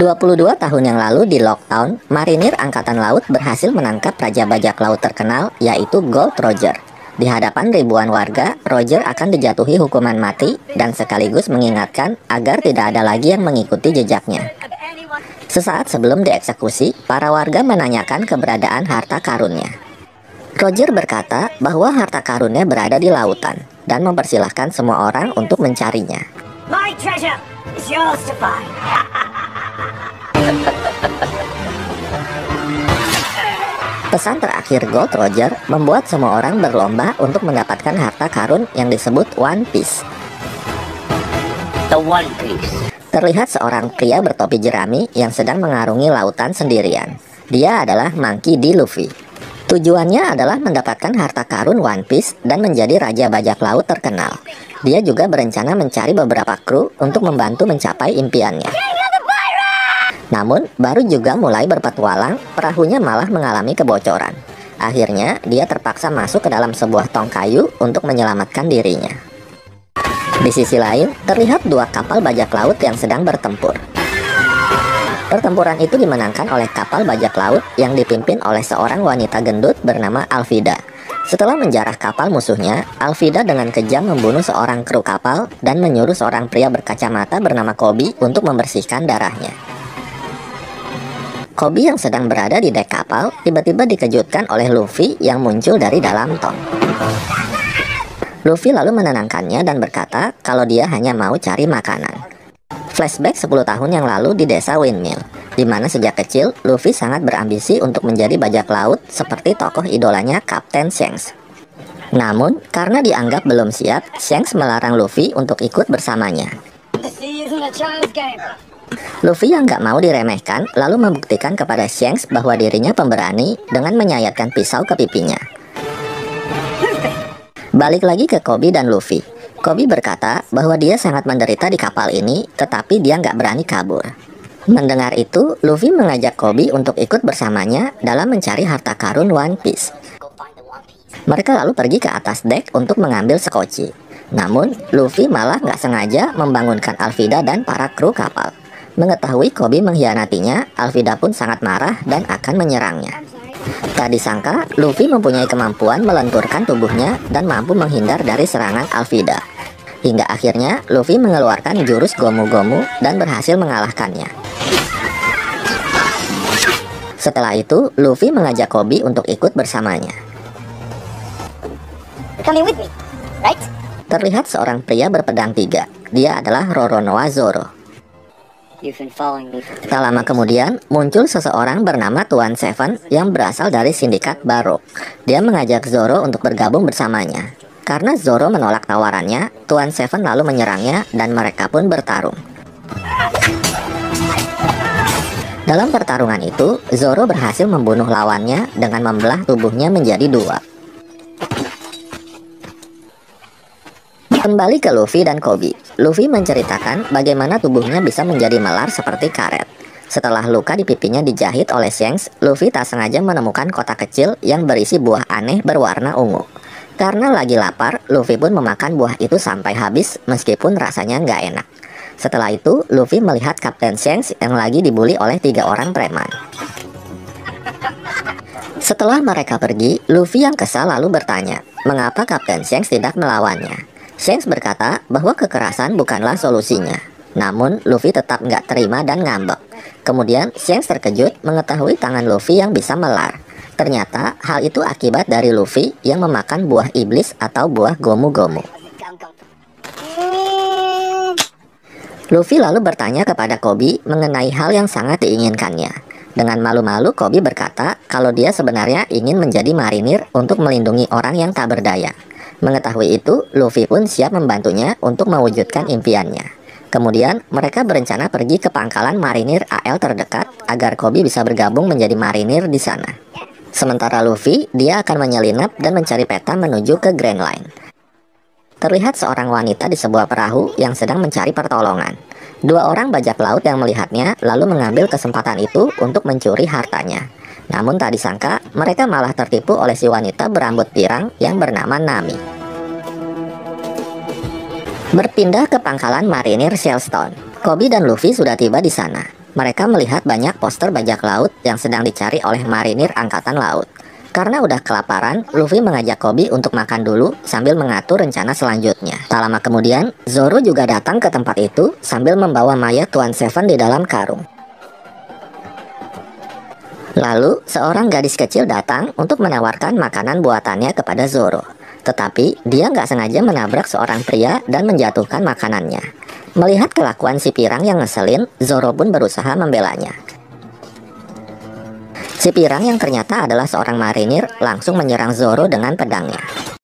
22 tahun yang lalu di Lockdown, marinir Angkatan Laut berhasil menangkap raja bajak laut terkenal, yaitu Gold Roger. Di hadapan ribuan warga, Roger akan dijatuhi hukuman mati dan sekaligus mengingatkan agar tidak ada lagi yang mengikuti jejaknya. Sesaat sebelum dieksekusi, para warga menanyakan keberadaan harta karunnya. Roger berkata bahwa harta karunnya berada di lautan dan mempersilahkan semua orang untuk mencarinya. My treasure is yours to find. Pesan terakhir Gold Roger membuat semua orang berlomba untuk mendapatkan harta karun yang disebut One Piece. The One Piece. Terlihat seorang pria bertopi jerami yang sedang mengarungi lautan sendirian. Dia adalah Monkey D. Luffy. Tujuannya adalah mendapatkan harta karun One Piece dan menjadi raja bajak laut terkenal. Dia juga berencana mencari beberapa kru untuk membantu mencapai impiannya. Namun, baru juga mulai berpetualang, perahunya malah mengalami kebocoran. Akhirnya, dia terpaksa masuk ke dalam sebuah tong kayu untuk menyelamatkan dirinya. Di sisi lain, terlihat dua kapal bajak laut yang sedang bertempur. Pertempuran itu dimenangkan oleh kapal bajak laut yang dipimpin oleh seorang wanita gendut bernama Alvida. Setelah menjarah kapal musuhnya, Alvida dengan kejam membunuh seorang kru kapal dan menyuruh seorang pria berkacamata bernama Koby untuk membersihkan darahnya. Koby yang sedang berada di dek kapal tiba-tiba dikejutkan oleh Luffy yang muncul dari dalam tong. Luffy lalu menenangkannya dan berkata kalau dia hanya mau cari makanan. Flashback 10 tahun yang lalu di desa Windmill, di mana sejak kecil Luffy sangat berambisi untuk menjadi bajak laut seperti tokoh idolanya Kapten Shanks. Namun, karena dianggap belum siap, Shanks melarang Luffy untuk ikut bersamanya. Luffy yang gak mau diremehkan lalu membuktikan kepada Shanks bahwa dirinya pemberani dengan menyayatkan pisau ke pipinya. Balik lagi ke Koby dan Luffy. Koby berkata bahwa dia sangat menderita di kapal ini, tetapi dia nggak berani kabur. Mendengar itu, Luffy mengajak Koby untuk ikut bersamanya dalam mencari harta karun One Piece. Mereka lalu pergi ke atas dek untuk mengambil sekoci. Namun, Luffy malah nggak sengaja membangunkan Alvida dan para kru kapal. Mengetahui Koby mengkhianatinya, Alvida pun sangat marah dan akan menyerangnya. Tak disangka, Luffy mempunyai kemampuan melenturkan tubuhnya dan mampu menghindar dari serangan Alvida. Hingga akhirnya, Luffy mengeluarkan jurus Gomu Gomu dan berhasil mengalahkannya. Setelah itu, Luffy mengajak Koby untuk ikut bersamanya. Coming with me, right? Terlihat seorang pria berpedang 3. Dia adalah Roronoa Zoro. Tak lama kemudian, muncul seseorang bernama Tuan Seven yang berasal dari sindikat Barok. Dia mengajak Zoro untuk bergabung bersamanya. Karena Zoro menolak tawarannya, Tuan Seven lalu menyerangnya dan mereka pun bertarung. Dalam pertarungan itu, Zoro berhasil membunuh lawannya dengan membelah tubuhnya menjadi 2. Kembali ke Luffy dan Koby. Luffy menceritakan bagaimana tubuhnya bisa menjadi melar seperti karet. Setelah luka di pipinya dijahit oleh Shanks, Luffy tak sengaja menemukan kotak kecil yang berisi buah aneh berwarna ungu. Karena lagi lapar, Luffy pun memakan buah itu sampai habis meskipun rasanya nggak enak. Setelah itu, Luffy melihat Kapten Shanks yang lagi dibully oleh 3 orang preman. Setelah mereka pergi, Luffy yang kesal lalu bertanya, mengapa Kapten Shanks tidak melawannya? Shanks berkata bahwa kekerasan bukanlah solusinya. Namun, Luffy tetap nggak terima dan ngambek. Kemudian, Shanks terkejut mengetahui tangan Luffy yang bisa melar. Ternyata, hal itu akibat dari Luffy yang memakan buah iblis atau buah Gomu Gomu. Luffy lalu bertanya kepada Koby mengenai hal yang sangat diinginkannya. Dengan malu-malu, Koby berkata kalau dia sebenarnya ingin menjadi marinir untuk melindungi orang yang tak berdaya. Mengetahui itu, Luffy pun siap membantunya untuk mewujudkan impiannya. Kemudian, mereka berencana pergi ke pangkalan marinir AL terdekat agar Koby bisa bergabung menjadi marinir di sana. Sementara Luffy, dia akan menyelinap dan mencari peta menuju ke Grand Line. Terlihat seorang wanita di sebuah perahu yang sedang mencari pertolongan. 2 orang bajak laut yang melihatnya lalu mengambil kesempatan itu untuk mencuri hartanya. Namun tak disangka, mereka malah tertipu oleh si wanita berambut pirang yang bernama Nami. Berpindah ke pangkalan marinir Shellstone, Koby dan Luffy sudah tiba di sana. Mereka melihat banyak poster bajak laut yang sedang dicari oleh marinir angkatan laut. Karena udah kelaparan, Luffy mengajak Koby untuk makan dulu sambil mengatur rencana selanjutnya. Tak lama kemudian, Zoro juga datang ke tempat itu sambil membawa mayat Tuan Seven di dalam karung. Lalu, seorang gadis kecil datang untuk menawarkan makanan buatannya kepada Zoro. Tetapi, dia nggak sengaja menabrak seorang pria dan menjatuhkan makanannya. Melihat kelakuan si pirang yang ngeselin, Zoro pun berusaha membelanya. Si pirang yang ternyata adalah seorang marinir langsung menyerang Zoro dengan pedangnya.